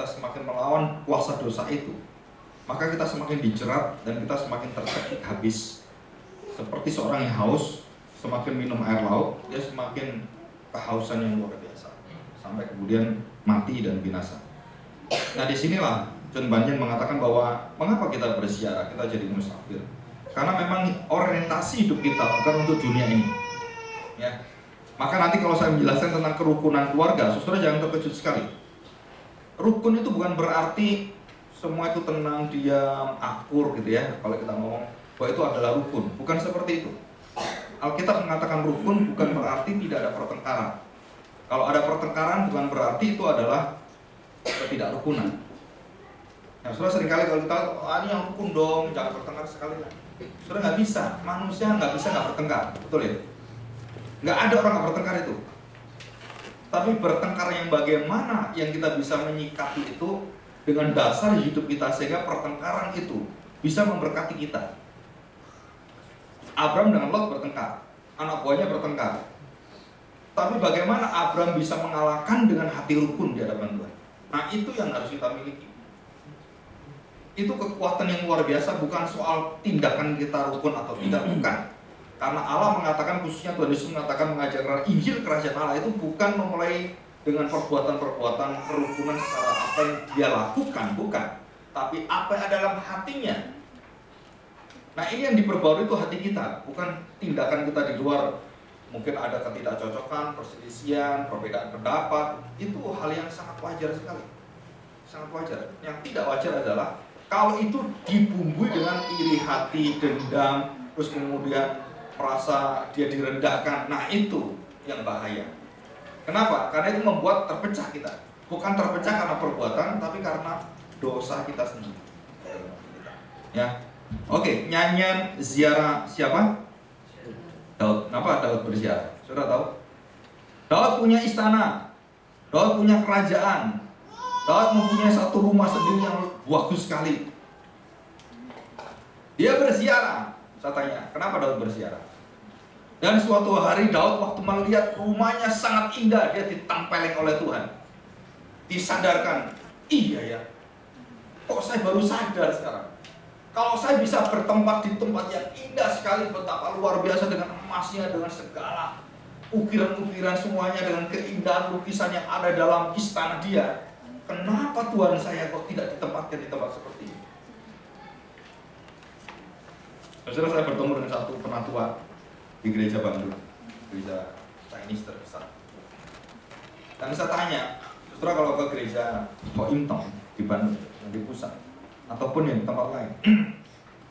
kita semakin melawan kuasa dosa itu, maka kita semakin dijerat dan kita semakin tercekik habis. Seperti seorang yang haus, semakin minum air laut, dia semakin kehausan yang luar biasa, sampai kemudian mati dan binasa. Nah, disinilah John Bunyan mengatakan bahwa mengapa kita berziarah, kita jadi musafir. Karena memang orientasi hidup kita bukan untuk dunia ini. Ya. Maka nanti kalau saya menjelaskan tentang kerukunan keluarga, saudara jangan terkejut sekali. Rukun itu bukan berarti semua itu tenang, diam, akur gitu ya. Kalau kita ngomong bahwa itu adalah rukun, bukan seperti itu. Alkitab mengatakan rukun bukan berarti tidak ada pertengkaran. Kalau ada pertengkaran bukan berarti itu adalah ketidakrukunan. Nah, saudara seringkali kalau kita, ini yang rukun dong, jangan bertengkar sekali lah. Saudara nggak bisa, manusia nggak bisa nggak bertengkar, betul ya? Nggak ada orang nggak bertengkar itu. Tapi bertengkar yang bagaimana yang kita bisa menyikapi itu dengan dasar hidup kita sehingga pertengkaran itu bisa memberkati kita. Abraham dengan Lot bertengkar, anak buahnya bertengkar. Tapi bagaimana Abraham bisa mengalahkan dengan hati rukun di hadapan Tuhan? Nah, itu yang harus kita miliki. Itu kekuatan yang luar biasa, bukan soal tindakan kita rukun atau tidak, bukan. Karena Allah mengatakan, khususnya Tuhan Yesus mengatakan mengajarkan Injil Kerajaan Allah itu bukan memulai dengan perbuatan-perbuatan kerukunan secara apa yang dia lakukan, bukan. Tapi apa yang ada dalam hatinya. Nah, ini yang diperbarui itu hati kita, bukan tindakan kita di luar. Mungkin ada ketidakcocokan, perselisihan, perbedaan pendapat. Itu hal yang sangat wajar sekali. Sangat wajar. Yang tidak wajar adalah kalau itu dibumbui dengan iri hati, dendam, terus kemudian merasa dia direndahkan. Nah, itu yang bahaya. Kenapa? Karena itu membuat terpecah kita. Bukan terpecah karena perbuatan, tapi karena dosa kita sendiri. Ya. Oke, nyanyian ziarah siapa? Daud. Kenapa Daud berziarah? Saudara tahu? Daud punya istana. Daud punya kerajaan. Daud mempunyai satu rumah sendiri yang bagus sekali. Dia berziarah. Saya tanya, kenapa Daud berziarah? Dan suatu hari Daud waktu melihat rumahnya sangat indah, dia ditampeleng oleh Tuhan. Disadarkan, iya ya, kok saya baru sadar sekarang. Kalau saya bisa bertempat di tempat yang indah sekali, betapa luar biasa dengan emasnya, dengan segala ukiran-ukiran semuanya, dengan keindahan lukisan yang ada dalam istana dia. Kenapa Tuhan saya kok tidak ditempatkan di tempat seperti ini? Saudara, saya bertemu dengan satu penatua di gereja Bandung, gereja Chinese terbesar. Dan saya tanya, saudara kalau ke gereja Ho Im Tong di Bandung, di pusat, ataupun yang di tempat lain,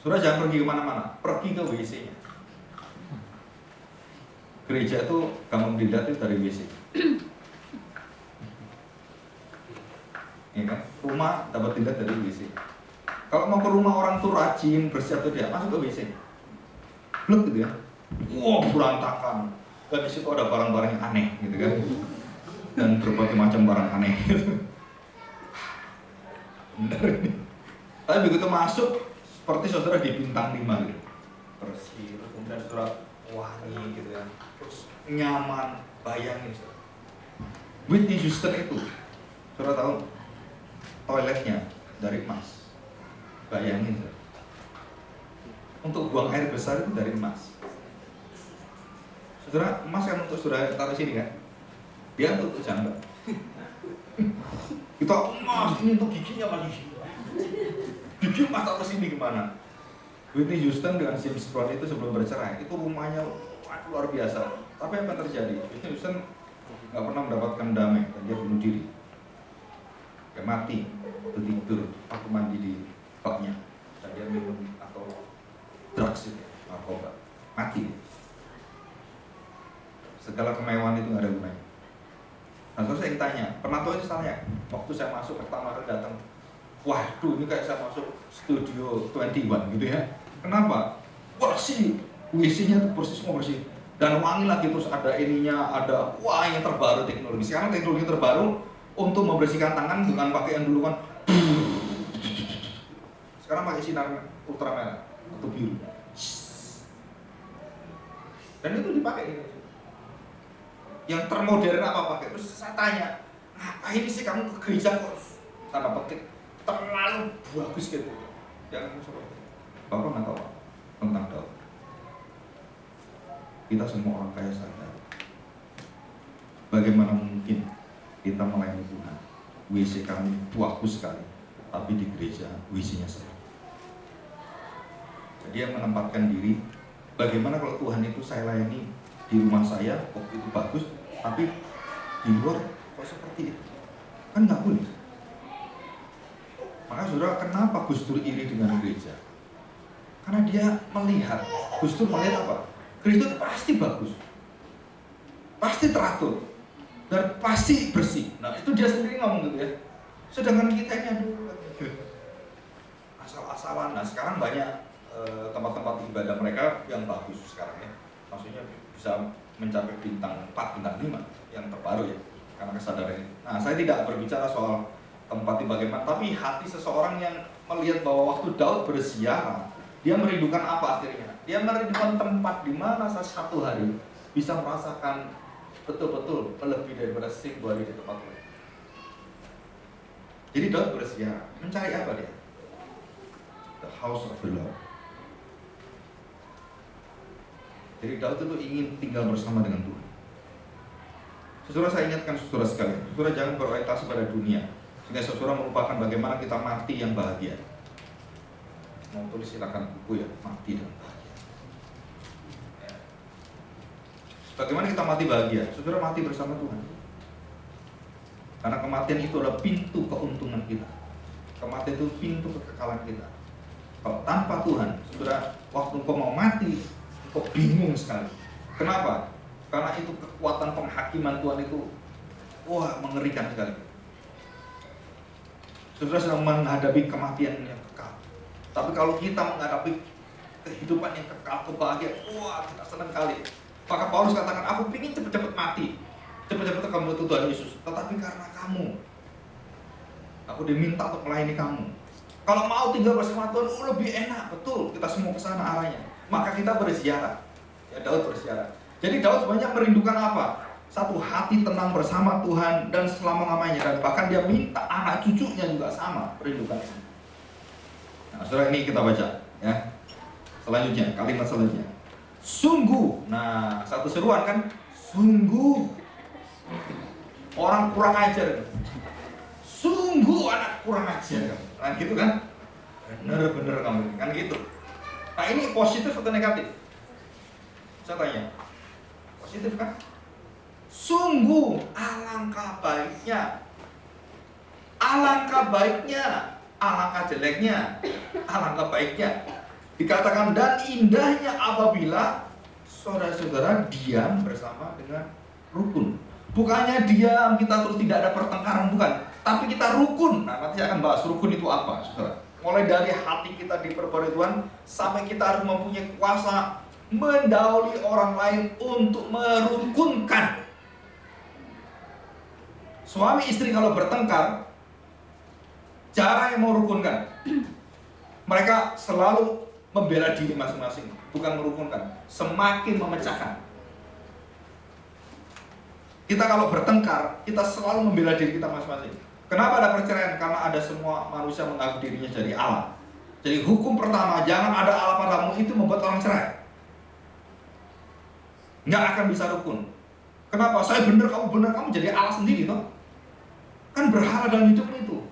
saudara jangan pergi kemana-mana, pergi ke WC-nya. Gereja itu kamu dilihat itu dari WC. Ya kan? Rumah dapat dilihat dari WC. Kalau mau ke rumah orang tuh rajin, bersih atau tidak, masuk ke WC. Blek gitu ya. Wah, berantakan. Dan di situ ada barang-barang yang aneh gitu kan. Dan berbagai macam barang aneh gitu. Benar ini. Tapi begitu masuk, seperti saudara di bintang 5 gitu. Bersih, terus kemudian saudara wangi gitu ya. Terus nyaman, bayangin saudara. Whitney Houston itu, saudara tahu, toiletnya dari emas. Bayangin saudara. Untuk buang air besar itu dari emas. Saudara, emas kan untuk saudara taruh sini kan? Dia untuk janda. Kita emas ini untuk giginya masih. Gigi emas taruh sini gimana? Whitney Houston dengan James Brown itu sebelum bercerai, itu rumahnya luar biasa. Tapi apa yang terjadi? Whitney Houston nggak pernah mendapatkan damai dan dia bunuh diri. Dia mati, tidur, waktu mandi di baknya. Dan dia minum atau drugs itu, narkoba, mati. Segala kemewahan itu nggak ada gunanya. Nah, terus saya tanya, penatua itu tanya, waktu saya masuk pertama kali datang, waduh ini kayak saya masuk studio 21 gitu ya. Kenapa? Bersih, WC-nya tuh persis semua bersih. Dan wangi lagi, terus ada ininya, ada wah yang terbaru teknologi. Sekarang teknologi terbaru untuk membersihkan tangan bukan pakai yang dulu kan. Sekarang pakai sinar ultraviolet atau biru. Dan itu dipakai gitu. Yang termodern apa pakai? Terus saya tanya, ngapain sih kamu ke gereja kok tanda petik terlalu bagus gitu. Jangan seperti itu. Bapak nggak tahu tentang Daud. Kita semua orang kaya sadar. Bagaimana mungkin kita melayani Tuhan? WC kami bagus sekali, tapi di gereja WC-nya sempit. Jadi dia menempatkan diri. Bagaimana kalau Tuhan itu saya layani di rumah saya, waktu itu bagus, tapi di luar kok seperti itu? Kan nggak boleh. Maka saudara, kenapa Gus Dur iri dengan gereja? Karena dia melihat, Gus Dur melihat apa? Gereja itu pasti bagus, pasti teratur, dan pasti bersih. Nah itu dia sendiri ngomong gitu ya. Sedangkan kita ini aduh asal-asalan. Nah sekarang banyak tempat-tempat ibadah mereka yang bagus sekarang ya. Maksudnya bisa mencapai bintang 4, bintang 5 yang terbaru ya. Karena kesadaran ini. Nah saya tidak berbicara soal tempat bagaimana, tapi hati seseorang yang melihat bahwa waktu Daud berziarah, dia merindukan apa akhirnya? Dia merindukan tempat di mana saya satu hari bisa merasakan betul-betul lebih daripada 1000 hari di tempat lain. Jadi Daud berziarah, mencari apa dia? The house of the Lord. Jadi Daud itu ingin tinggal bersama dengan Tuhan. Saudara, saya ingatkan saudara sekalian, saudara jangan berorientasi pada dunia, sehingga saudara melupakan bagaimana kita mati yang bahagia. Mau tulis silakan buku ya, mati dan bahagia. Bagaimana kita mati bahagia? Saudara mati bersama Tuhan. Karena kematian itu adalah pintu keuntungan kita. Kematian itu pintu kekekalan kita. Kalau tanpa Tuhan, saudara, waktu engkau mau mati, engkau bingung sekali. Kenapa? Karena itu kekuatan penghakiman Tuhan itu, wah, mengerikan sekali. Saudara sedang menghadapi kematian yang kekal. Tapi kalau kita menghadapi kehidupan yang kekal, kebahagiaan, wah, kita senang kali. Maka Paulus katakan, aku ingin cepat-cepat mati, cepat-cepat kamu bertemu Tuhan Yesus. Tetapi karena kamu, aku diminta untuk melayani kamu. Kalau mau tinggal bersama Tuhan, lebih enak, betul. Kita semua ke sana arahnya. Maka kita berziarah. Ya, Daud berziarah. Jadi Daud sebenarnya merindukan apa? Satu hati tenang bersama Tuhan dan selama-lamanya. Dan bahkan dia minta anak cucunya juga sama merindukan ini. Nah, saudara, ini kita baca ya. Selanjutnya, kalimat selanjutnya. Sungguh. Nah, satu seruan kan? Sungguh. Orang kurang ajar. Sungguh anak kurang ajar. Nah, gitu kan? Bener-bener kamu kan gitu. Nah, ini positif atau negatif? Saya tanya. Positif kan? Sungguh alangkah baiknya. Alangkah baiknya, alangkah jeleknya, alangkah baiknya. Dikatakan dan indahnya apabila saudara-saudara diam bersama dengan rukun. Bukannya diam kita terus tidak ada pertengkaran, bukan. Tapi kita rukun. Nah, nanti saya akan bahas rukun itu apa, saudara. Mulai dari hati kita diperbarui Tuhan sampai kita harus mempunyai kuasa mendahului orang lain untuk merukunkan. Suami istri kalau bertengkar, jarang yang mau rukunkan. Mereka selalu membela diri masing-masing, bukan merukunkan, semakin memecahkan. Kita kalau bertengkar, kita selalu membela diri kita masing-masing. Kenapa ada perceraian? Karena ada semua manusia mengaku dirinya jadi Allah. Jadi hukum pertama, jangan ada Allah padamu, itu membuat orang cerai. Nggak akan bisa rukun. Kenapa? Saya benar, kamu jadi Allah sendiri toh? Kan berhala dalam hidup itu.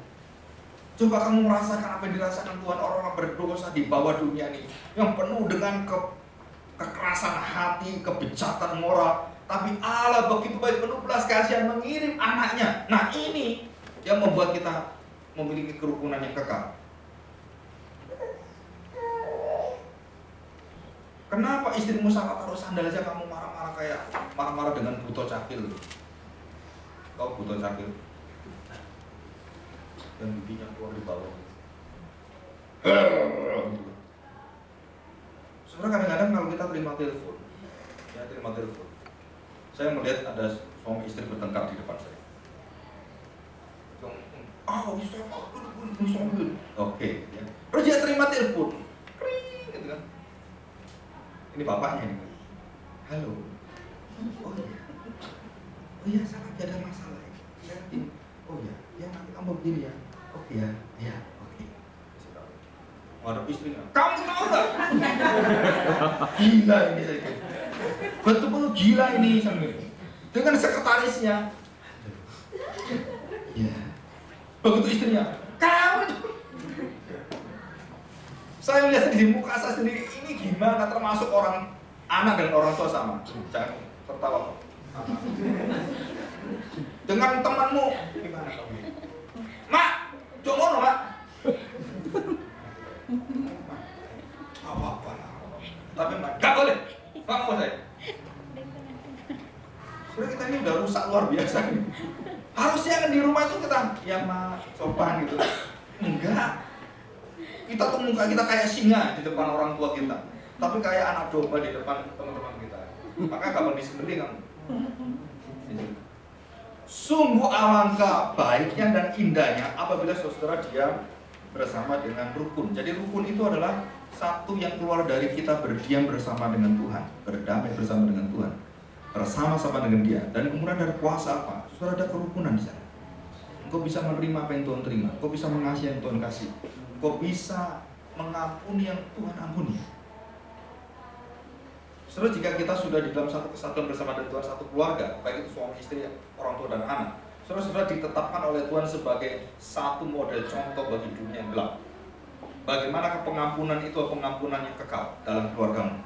Coba kamu merasakan apa yang dirasakan Tuhan orang-orang berdosa di bawah dunia ini, yang penuh dengan kekerasan hati, kebejatan moral. Tapi Allah begitu baik, penuh belas kasihan, mengirim anaknya. Nah ini yang membuat kita memiliki kerukunan yang kekal. Kenapa istrimu salah taruh sandal aja kamu marah-marah kayak marah-marah dengan buto cakil? Kau buto cakil dan bibinya keluar di bawah. Sebenarnya kadang-kadang kalau kita terima telepon, saya melihat ada suami istri bertengkar di depan saya. Oke, ya. Terus dia terima telepon, kring, gitu kan. Ini bapaknya nih. Halo. Oh iya, saya lagi ada masalah ya. Oh iya, ya nanti kamu begini ya. Oh iya, iya, oke. Waduh istrinya, kamu tahu nggak? Gila ini saya. Betul-betul gila ini sambil dengan sekretarisnya. Ya. Begitu istrinya, kamu itu. Saya lihat di muka saya sendiri ini gimana, termasuk orang anak dan orang tua sama. Jangan tertawa. Dengan temanmu gimana kamu? Mak, jangan mak. Apa-apa lah. Tapi mak, gak boleh. Gak mau saya. Sebenarnya kita ini udah rusak luar biasa. Harusnya kan di rumah itu kita, ya mak, sopan gitu. Enggak. Kita tuh muka kita kayak singa di depan orang tua kita, tapi kayak anak domba di depan teman-teman kita. Maka kapan disembelih kamu? Sungguh alangkah baiknya dan indahnya apabila saudara diam bersama dengan rukun. Jadi rukun itu adalah satu yang keluar dari kita berdiam bersama dengan Tuhan, berdamai bersama dengan Tuhan, bersama-sama dengan Dia. Dan kemudian dari kuasa apa? Saudara ada kerukunan di sana. Engkau bisa menerima apa yang Tuhan terima, engkau bisa mengasihi yang Tuhan kasih, engkau bisa mengampuni yang Tuhan ampuni. Saudara, jika kita sudah di dalam satu kesatuan bersama dengan Tuhan, satu keluarga, baik itu suami istri, orang tua dan anak, saudara ditetapkan oleh Tuhan sebagai satu model contoh bagi dunia yang gelap. Bagaimana pengampunan itu pengampunan yang kekal dalam keluargamu,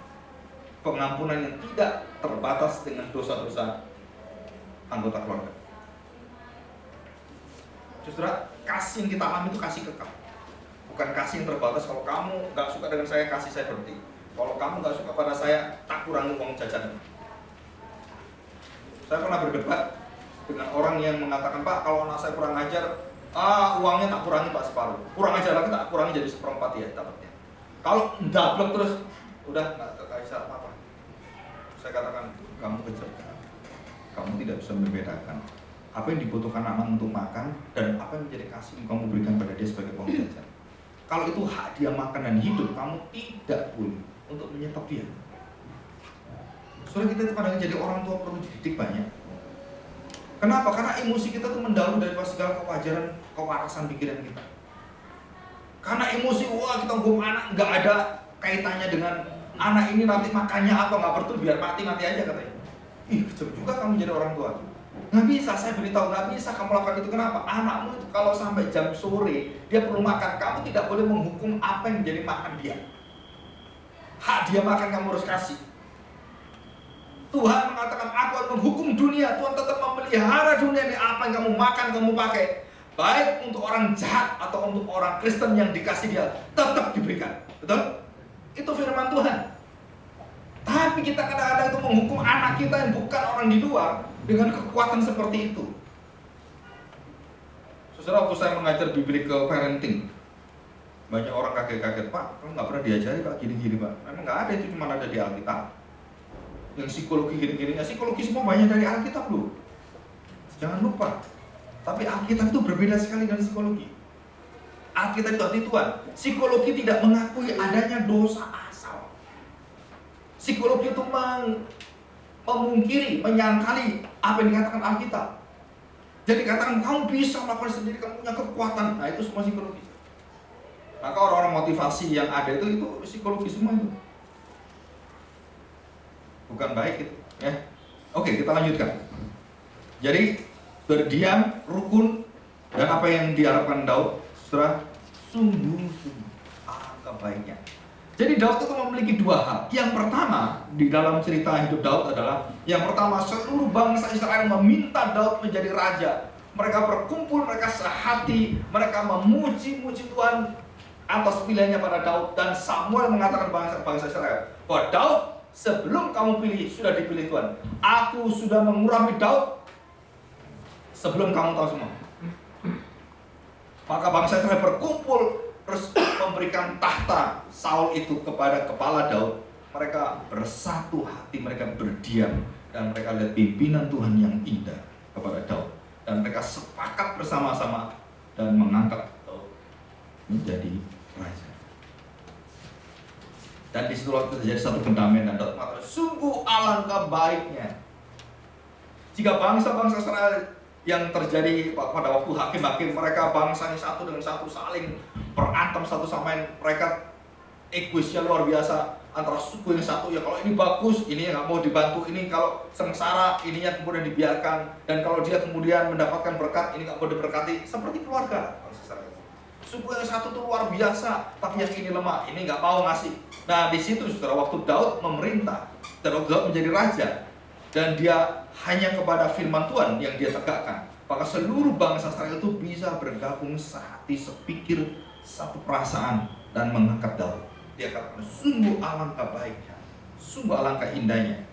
pengampunan yang tidak terbatas dengan dosa-dosa anggota keluarga. Saudara, kasih yang kita alami itu kasih kekal, bukan kasih yang terbatas. Kalau kamu gak suka dengan saya, kasih saya berhenti. Kalau kamu gak suka pada saya, tak kurangi uang jajan. Saya pernah berdebat dengan orang yang mengatakan, Pak, kalau anak saya kurang ajar, uangnya tak kurangi Pak separuh. Kurang ajar lagi tak kurangi jadi 1/4 ya dapatnya. Kalau double terus, udah gak terkait apa-apa. Saya katakan, kamu kecerdasan. Kamu tidak bisa membedakan apa yang dibutuhkan anak untuk makan dan apa yang menjadi kasih yang kamu berikan pada dia sebagai uang jajan. Kalau itu hak dia makan dan hidup, kamu tidak boleh untuk menyetop dia. Soalnya kita kadang jadi orang tua perlu dididik banyak. Kenapa? Karena emosi kita tuh mendahului daripada segala kewajaran, kewarasan pikiran kita. Karena emosi, wah kita ngomong anak nggak ada kaitannya dengan anak ini nanti makannya apa, nggak perlu, biar mati-mati aja katanya. Ih, kecil juga kamu jadi orang tua. Nggak bisa, saya beritahu, nggak bisa kamu lakukan itu. Kenapa? Anakmu itu kalau sampai jam sore dia perlu makan, kamu tidak boleh menghukum apa yang menjadi makan dia. Hak dia makan kamu harus kasih. Tuhan mengatakan, aku akan menghukum dunia. Tuhan tetap memelihara dunia ini. Apa yang kamu makan, kamu pakai, baik untuk orang jahat atau untuk orang Kristen yang dikasih dia, tetap diberikan. Betul? Itu firman Tuhan. Tapi kita kadang-kadang itu menghukum anak kita yang bukan orang di luar dengan kekuatan seperti itu. Saudara, waktu saya mengajar biblical parenting, banyak orang kaget-kaget, Pak, kamu nggak pernah diajari Pak gini-gini Pak. Memang nggak ada, itu cuma ada di Alkitab. Yang psikologi gini-gininya, psikologi semua banyak dari Alkitab loh. Jangan lupa. Tapi Alkitab itu berbeda sekali dengan psikologi. Alkitab itu hati Tuhan. Psikologi tidak mengakui adanya dosa asal. Psikologi itu memungkiri, menyangkali apa yang dikatakan Alkitab. Jadi katakan kamu bisa melakukan sendiri, kamu punya kekuatan. Nah itu semua psikologi. Maka orang-orang motivasi yang ada itu psikologi semua itu. Bukan baik itu, ya. Oke, kita lanjutkan. Jadi berdiam, rukun, dan apa yang diharapkan Daud, saudara, sungguh-sungguh alangkah baiknya. Jadi Daud itu memiliki dua hal. Yang pertama di dalam cerita hidup Daud adalah, yang pertama seluruh bangsa Israel meminta Daud menjadi raja. Mereka berkumpul, mereka sehati, mereka memuji-muji Tuhan atas pilihannya pada Daud. Dan Samuel mengatakan bangsa Israel bahwa Daud sebelum kamu pilih sudah dipilih Tuhan. Aku sudah mengurapi Daud sebelum kamu tahu semua. Maka bangsa Israel berkumpul terus memberikan tahta Saul itu kepada kepala Daud. Mereka bersatu hati, mereka berdiam, dan mereka lihat pimpinan Tuhan yang indah kepada Daud. Dan mereka sepakat bersama-sama dan mengangkat Daud menjadi raja. Dan di situ terjadi satu pendamaian, dan Daud mengatakan, sungguh alangkah baiknya jika bangsa-bangsa Israel yang terjadi pada waktu hakim-hakim, mereka bangsanya satu dengan satu saling berantem satu sama lain, mereka egoisnya luar biasa antara suku yang satu, ya kalau ini bagus, ini yang nggak mau dibantu, ini kalau sengsara, ininya kemudian dibiarkan, dan kalau dia kemudian mendapatkan berkat, ini nggak mau diberkati, seperti keluarga. Suku yang satu tuh luar biasa, tapi yang ini lemah, ini nggak mau ngasih. Nah di situ saudara, waktu Daud memerintah, dan waktu Daud menjadi raja, dan dia hanya kepada firman Tuhan yang dia tegakkan, maka seluruh bangsa Israel itu bisa bergabung sehati, sepikir, satu perasaan, dan mengangkat Daud. Dia katakan, sungguh alangkah baiknya, sungguh alangkah indahnya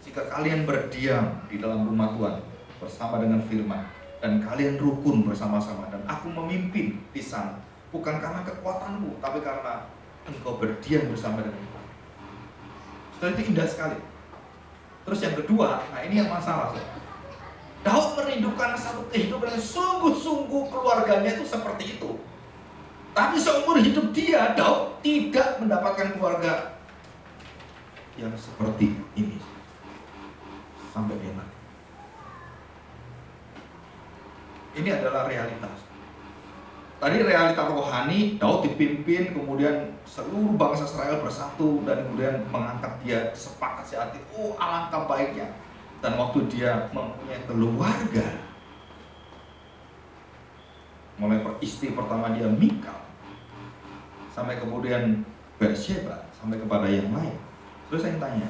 jika kalian berdiam di dalam rumah Tuhan bersama dengan firman, dan kalian rukun bersama-sama, dan aku memimpin di sana, bukan karena kekuatanku, tapi karena engkau berdiam bersama dengan Tuhan. Setelah itu indah sekali. Terus yang kedua, nah ini yang masalah. Daud merindukan satu kehidupan yang sungguh-sungguh keluarganya itu seperti itu. Tapi seumur hidup dia, Daud tidak mendapatkan keluarga yang seperti ini sampai enak. Ini adalah realitas. Tadi realita rohani, Daud dipimpin, kemudian seluruh bangsa Israel bersatu, dan kemudian mengangkat dia, sepakat sehati. Oh, alangkah baiknya. Dan waktu dia mempunyai keluarga, mulai istri pertama dia Mikal, sampai kemudian Bersheba, sampai kepada yang lain. Terus saya tanya,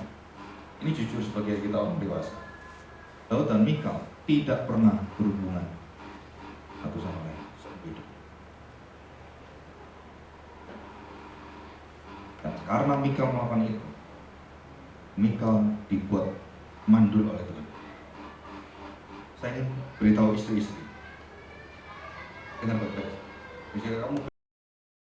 ini jujur sebagai kita orang dewasa, Daud dan Mikal tidak pernah berhubungan satu sama lain seumur hidup. Dan karena Mikal melakukan itu, Mikal dibuat mandul oleh Tuhan. Saya ingin beritahu istri-istri, dengar baik-baik, jika kamu